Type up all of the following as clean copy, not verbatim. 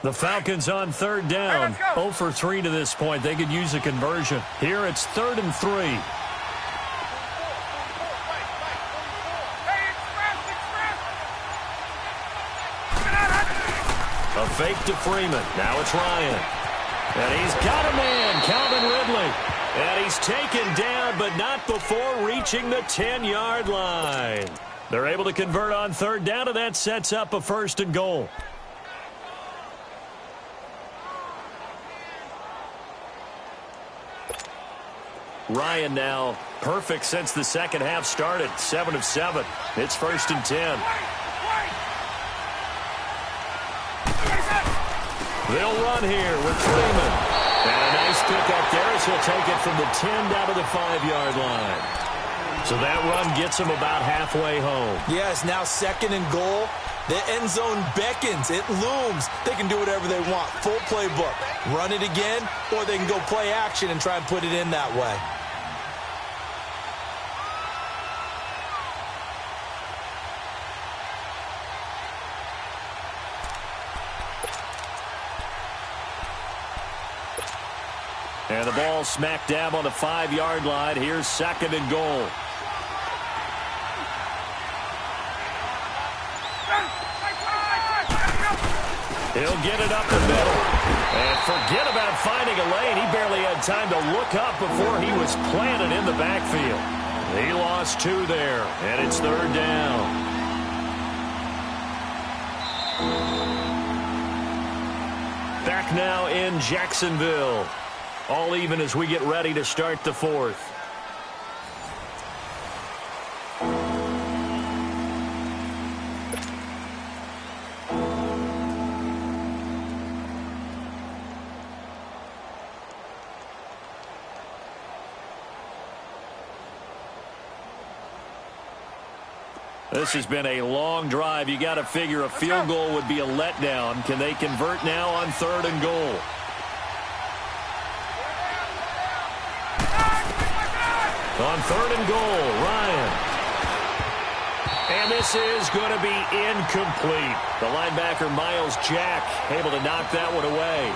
The Falcons on third down. 0 for 3 to this point. They could use a conversion. Here it's 3rd and 3. A fake to Freeman. Now it's Ryan. And he's got a man, Calvin Ridley. And he's taken down, but not before reaching the 10-yard line. They're able to convert on third down, and that sets up a 1st and goal. Ryan now perfect since the second half started. 7 of 7. It's 1st and 10. They'll run here with Freeman. And a nice pickup there as he'll take it from the 10 down to the 5-yard line. So that run gets him about halfway home. Yeah, it's now 2nd and goal. The end zone beckons. It looms. They can do whatever they want. Full playbook. Run it again, or they can go play action and try and put it in that way. And the ball smack dab on the 5-yard line. Here's 2nd and goal. He'll get it up the middle. And forget about finding a lane. He barely had time to look up before he was planted in the backfield. He lost 2 there, and it's 3rd down. Back now in Jacksonville. All even as we get ready to start the 4th. This has been a long drive. You got to figure a field goal would be a letdown. Can they convert now on 3rd and goal? On 3rd and goal, Ryan. And this is going to be incomplete. The linebacker, Miles Jack, able to knock that one away.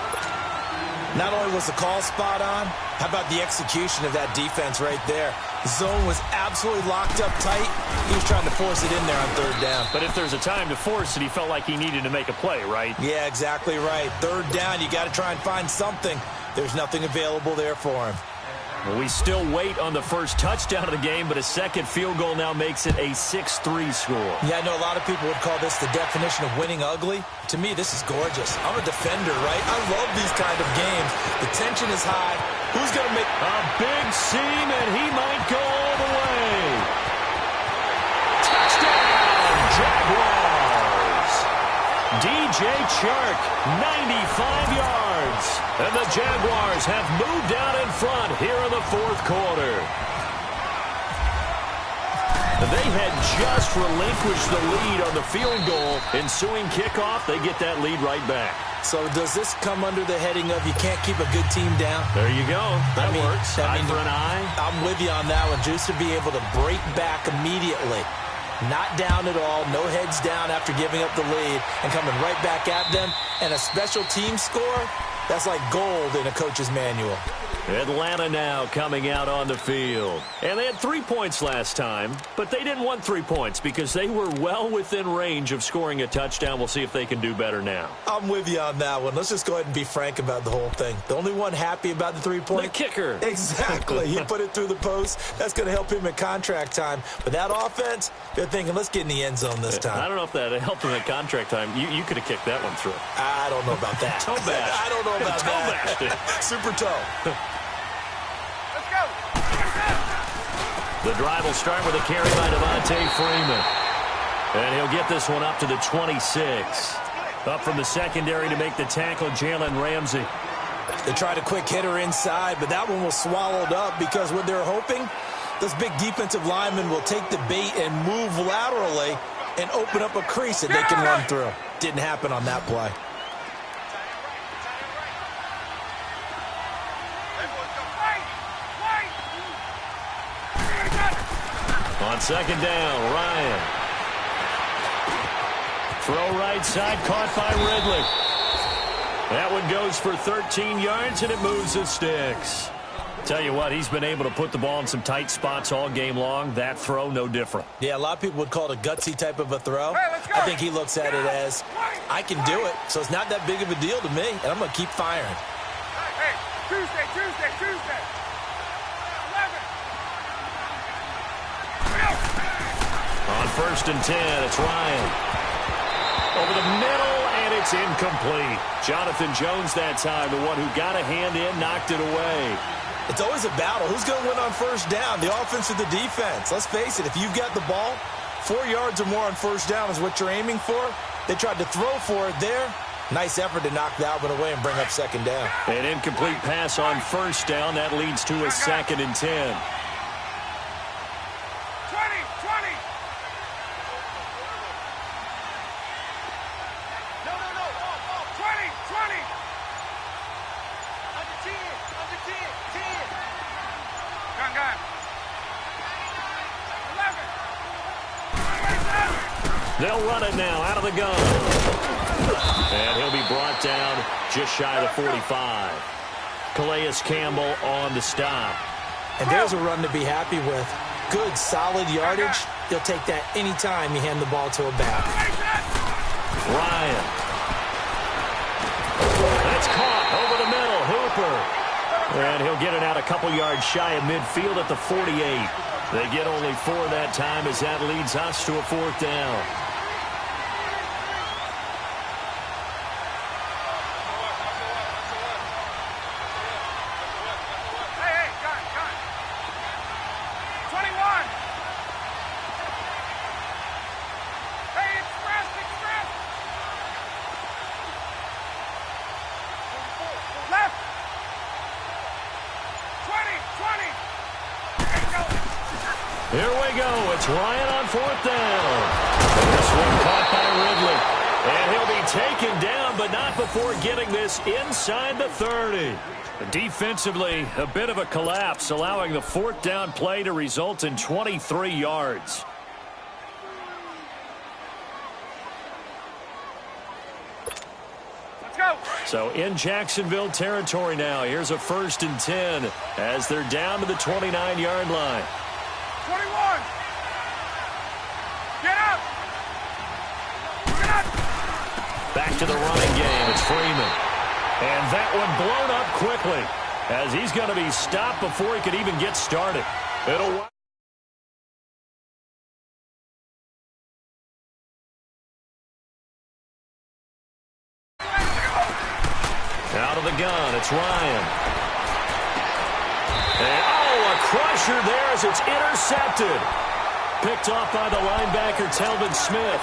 Not only was the call spot on, how about the execution of that defense right there? The zone was absolutely locked up tight. He was trying to force it in there on 3rd down. But if there's a time to force it, he felt like he needed to make a play, right? Yeah, exactly right. 3rd down, you got to try and find something. There's nothing available there for him. Well, we still wait on the first touchdown of the game, but a second field goal now makes it a 6-3 score. Yeah, I know a lot of people would call this the definition of winning ugly. To me, this is gorgeous. I'm a defender, right? I love these kind of games. The tension is high. Who's going to make a big seam, and he might go all the way. Touchdown, Jaguars. DJ Chark, 95 yards. And the Jaguars have moved out in front here in the 4th quarter. They had just relinquished the lead on the field goal. Ensuing kickoff, they get that lead right back. So does this come under the heading of you can't keep a good team down? There you go. That works. Eye for an eye. I'm with you on that one. Just to be able to break back immediately. Not down at all. No heads down after giving up the lead. And coming right back at them. And a special team score, that's like gold in a coach's manual. Atlanta now coming out on the field. And they had 3 points last time, but they didn't want 3 points because they were well within range of scoring a touchdown. We'll see if they can do better now. I'm with you on that one. Let's just go ahead and be frank about the whole thing. The only one happy about the 3-point? The kicker. Exactly. He put it through the post. That's going to help him in contract time. But that offense, they're thinking, let's get in the end zone this time. I don't know if that helped him at contract time. You could have kicked that one through. I don't know about that. Toe bash. I don't know about that. Super toe. The drive will start with a carry by Devontae Freeman. And he'll get this one up to the 26. Up from the secondary to make the tackle, Jalen Ramsey. They tried a quick hitter inside, but that one was swallowed up because what they're hoping, those big defensive linemen will take the bait and move laterally and open up a crease that they can run through. Didn't happen on that play. On 2nd down, Ryan. Throw right side, caught by Ridley. That one goes for 13 yards, and it moves the sticks. Tell you what, he's been able to put the ball in some tight spots all game long. That throw, no different. Yeah, a lot of people would call it a gutsy type of a throw. I think he looks at it as, I can do it, so it's not that big of a deal to me, and I'm going to keep firing. Hey, Tuesday. 11. On 1st and 10, it's Ryan. Over the middle, and it's incomplete. Jonathan Jones that time, the one who got a hand in, knocked it away. It's always a battle. Who's going to win on 1st down, the offense or the defense? Let's face it, if you've got the ball, 4 yards or more on 1st down is what you're aiming for. They tried to throw for it there. Nice effort to knock that one away and bring up 2nd down. An incomplete pass on 1st down. That leads to a 2nd and 10. 20. No. 20. Under 10. 10. Gun. 11. They'll run it now out of the gun. And he'll be brought down just shy of the 45. Calais Campbell on the stop. And there's a run to be happy with. Good, solid yardage. He'll take that anytime you hand the ball to a back. Ryan. That's caught over the middle. Hooper. And he'll get it out a couple yards shy of midfield at the 48. They get only 4 that time as that leads us to a 4th down. Here we go. It's Ryan on 4th down. This one caught by Ridley. And he'll be taken down, but not before getting this inside the 30. Defensively, a bit of a collapse, allowing the 4th down play to result in 23 yards. Let's go. So in Jacksonville territory now. Here's a 1st and 10 as they're down to the 29-yard line. 21. Get up. Back to the running game. It's Freeman. And that one blown up quickly as he's going to be stopped before he could even get started. Out of the gun, it's Ryan. And, a crusher there as it's intercepted. Picked off by the linebacker, Telvin Smith.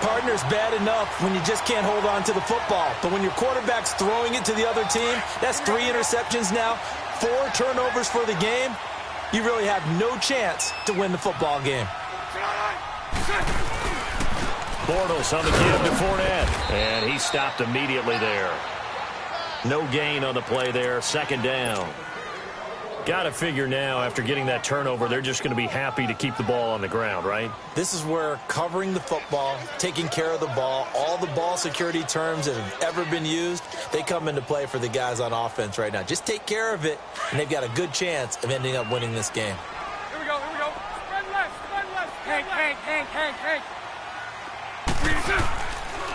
Partner's bad enough when you just can't hold on to the football. But when your quarterback's throwing it to the other team, that's 3 interceptions now, 4 turnovers for the game. You really have no chance to win the football game. Bortles on the give to Fournette. And he stopped immediately there. No gain on the play there, 2nd down. Got to figure now, after getting that turnover, they're just going to be happy to keep the ball on the ground, right? This is where covering the football, taking care of the ball, all the ball security terms that have ever been used, they come into play for the guys on offense right now. Just take care of it, and they've got a good chance of ending up winning this game. Here we go. Run left. Hank.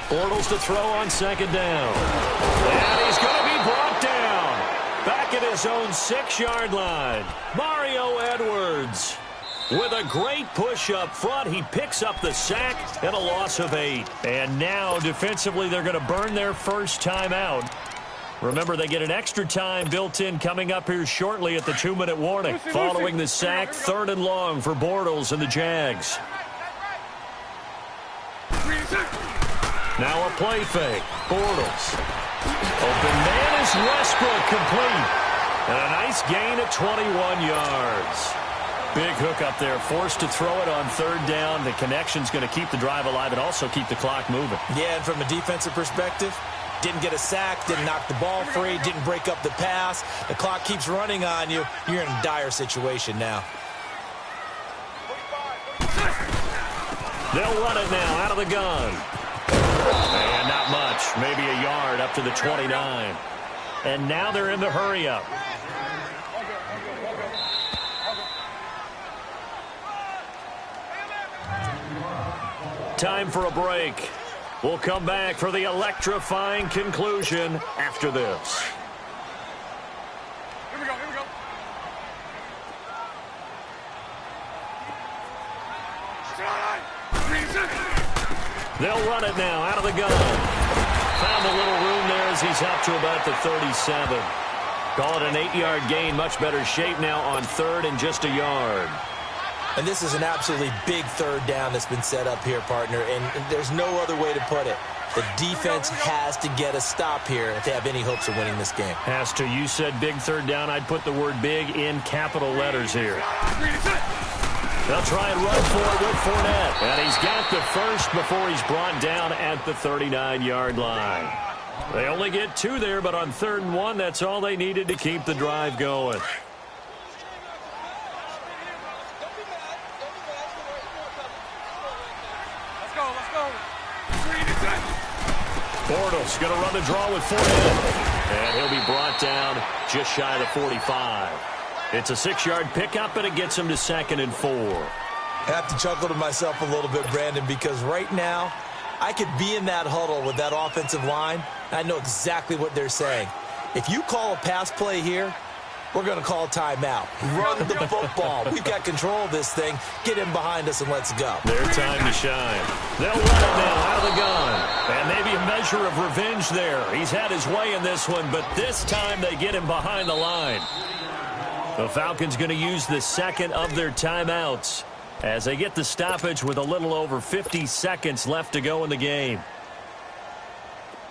Bortles to throw on 2nd down. And he's going to be brought down. Back at his own 6-yard line. Mario Edwards. With a great push up front, he picks up the sack and a loss of 8. And now, defensively, they're going to burn their first timeout. Remember, they get an extra time built in coming up here shortly at the 2-minute warning. Following the sack, 3rd and long for Bortles and the Jags. Now a play fake. Bortles. Open man is Westbrook, complete. And a nice gain at 21 yards. Big hook up there, forced to throw it on 3rd down. The connection's going to keep the drive alive and also keep the clock moving. Yeah, and from a defensive perspective, didn't get a sack, didn't knock the ball free, didn't break up the pass. The clock keeps running on you. You're in a dire situation now. They'll run it now out of the gun. And now Not much, maybe a yard up to the 29. And now they're in the hurry-up. Time for a break. We'll come back for the electrifying conclusion after this. Here we go. They'll run it now out of the gun. Found a little room there as he's up to about the 37. Call it an 8-yard gain. Much better shape now on third and just a yard. And this is an absolutely big third down that's been set up here, partner, and there's no other way to put it. The defense has to get a stop here if they have any hopes of winning this game. Has to. You said big third down. I'd put the word big in capital letters here. They'll try and run for it with Fournette. And he's got the first before he's brought down at the 39-yard line. They only get 2 there, but on 3rd and 1, that's all they needed to keep the drive going. Bortles going to run the draw with Fournette. And he'll be brought down just shy of the 45. It's a 6-yard pickup, and it gets him to 2nd and 4. I have to chuckle to myself a little bit, Brandon, because right now I could be in that huddle with that offensive line, and I know exactly what they're saying. If you call a pass play here, we're going to call a timeout. Run the football. We've got control of this thing. Get him behind us and let's go. Their time to shine. They'll run it now out of the gun. And maybe a measure of revenge there. He's had his way in this one, but this time they get him behind the line. The Falcons going to use the second of their timeouts as they get the stoppage with a little over 50 seconds left to go in the game.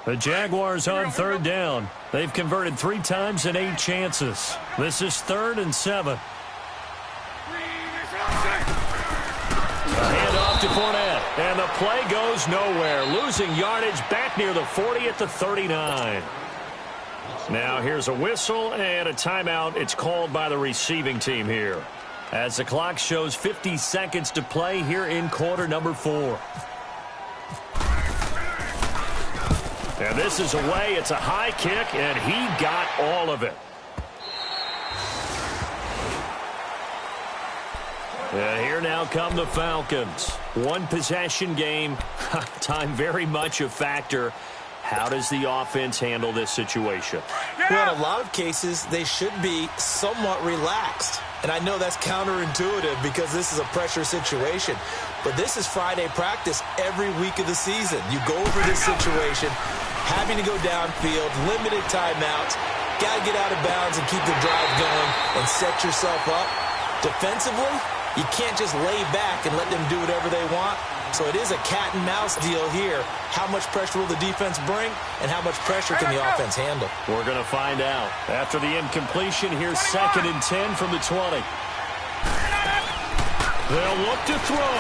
The Jaguars on 3rd down. They've converted 3 times in 8 chances. This is 3rd and 7. A handoff to Fournette. And the play goes nowhere. Losing yardage back near the 40 at the 39. Now here's a whistle and a timeout. It's called by the receiving team here, as the clock shows 50 seconds to play here in quarter number 4. And this is away. It's a high kick, and he got all of it. And here now come the Falcons. 1 possession game. Time very much a factor. How does the offense handle this situation? Well, in a lot of cases, they should be somewhat relaxed. And I know that's counterintuitive because this is a pressure situation. But this is Friday practice every week of the season. You go over this situation, having to go downfield, limited timeouts, got to get out of bounds and keep the drive going and set yourself up. Defensively, you can't just lay back and let them do whatever they want. So it is a cat and mouse deal here. How much pressure will the defense bring, and how much pressure can the offense handle? We're going to find out. After the incompletion, here's 2nd and 10 from the 20. They'll look to throw.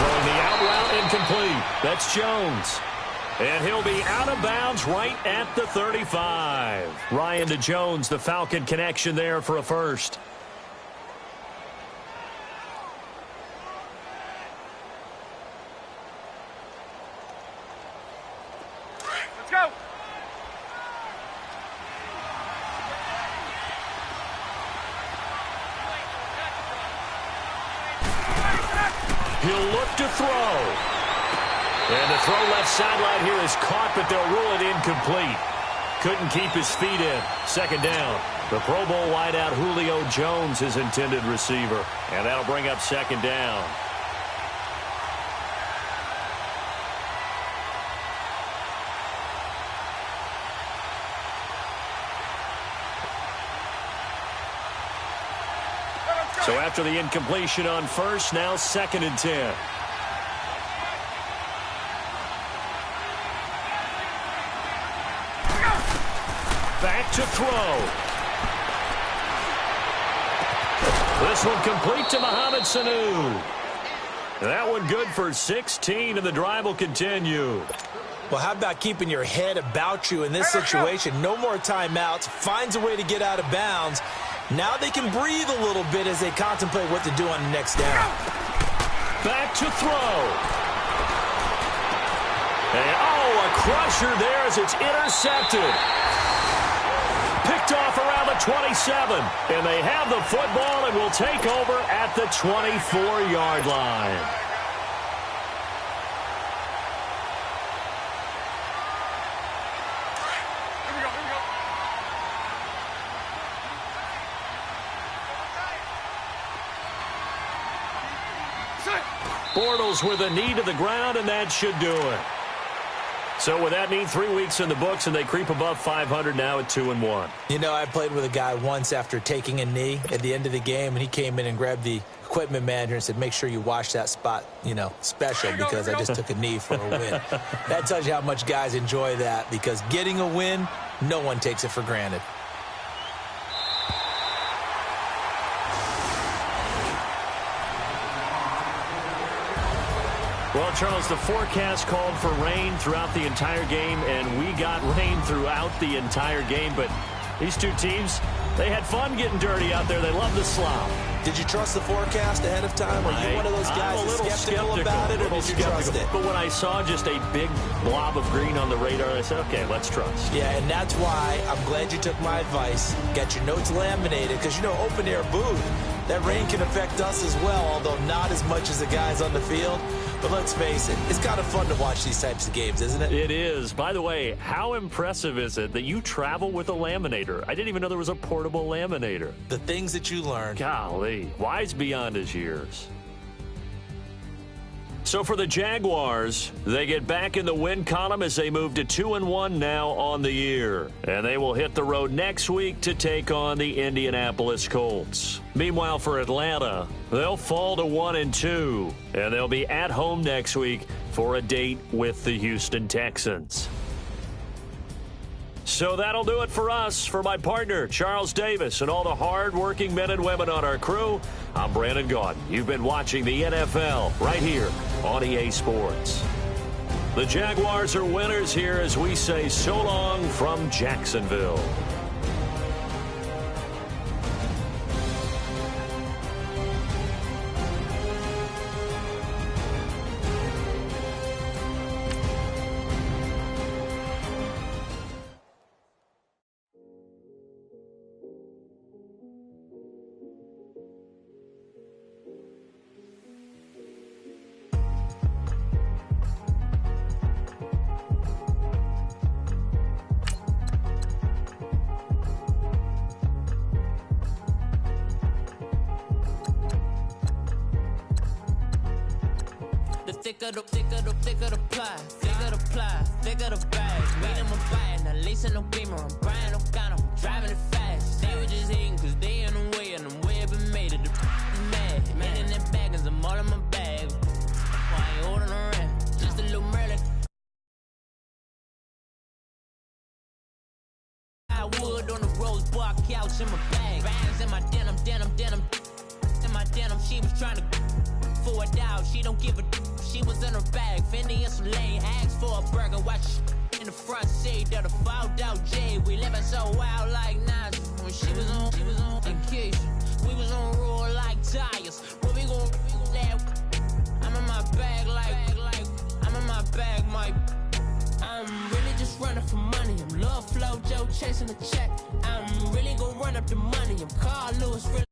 Throwing the out route incomplete. That's Jones. And he'll be out of bounds right at the 35. Ryan to Jones, the Falcon connection there for a first. Go! He'll look to throw. And the throw left sideline here is caught, but they'll rule it incomplete. Couldn't keep his feet in. 2nd down. The Pro Bowl wideout Julio Jones, his intended receiver. And that'll bring up 2nd down. So after the incompletion on first, now 2nd and 10. Back to throw. This one complete to Mohamed Sanu. That one good for 16, and the drive will continue. Well, how about keeping your head about you in this situation? No more timeouts. Finds a way to get out of bounds. Now they can breathe a little bit as they contemplate what to do on the next down. Back to throw. And, crusher there as it's intercepted. Picked off around the 27. And they have the football and will take over at the 24-yard line. Bortles with a knee to the ground, and that should do it. So with that neat 3 weeks in the books, and they creep above 500 now at 2-1. You know, I played with a guy once after taking a knee at the end of the game, and he came in and grabbed the equipment manager and said, make sure you wash that spot, you know, special, because I just took a knee for a win. That tells you how much guys enjoy that, because getting a win, no one takes it for granted. Well, Charles, the forecast called for rain throughout the entire game, and we got rain throughout the entire game. But these two teams, they had fun getting dirty out there. They love the slop. Did you trust the forecast ahead of time? Are you one of those guys that's skeptical about it, or did you trust it? But when I saw just a big blob of green on the radar, I said, okay, let's trust. Yeah, and that's why I'm glad you took my advice. Get your notes laminated, because, you know, open-air booth, that rain can affect us as well, although not as much as the guys on the field. But let's face it, it's kind of fun to watch these types of games, isn't it? It is. By the way, how impressive is it that you travel with a laminator? I didn't even know there was a portable laminator. The things that you learn. Golly, wise beyond his years. So for the Jaguars, they get back in the win column as they move to 2-1 now on the year. And they will hit the road next week to take on the Indianapolis Colts. Meanwhile, for Atlanta, they'll fall to 1-2. And they'll be at home next week for a date with the Houston Texans. So that'll do it for us. For my partner, Charles Davis, and all the hard-working men and women on our crew, I'm Brandon Gaudin. You've been watching the NFL right here on EA Sports. The Jaguars are winners here as we say so long from Jacksonville. Thicker the pie, thicker the bag. Made them a buy, now lacing no beamer. I'm Brian O'Connor, I'm driving it fast. They were just hating cause they in the way, and I'm way up and made it. The is mad, man in them baggins, I'm all in my bag. Why I ain't holding around, just a little Merlin. I wood on the rose bar couch in my bag. Bands in my denim. In my denim, she was trying to for a doubt, she don't give a. She was in her bag, Fendi and some lane. Asked for a burger, watch in the front seat of the fouled out J. We living so wild like Nas. When she was on vacation, we was on roll like tires. What we gon' laugh? I'm in my bag like I'm in my bag, Mike. I'm really just running for money. I'm Love Flow Joe chasing the check. I'm really gon' run up the money. I'm Carl Lewis. Really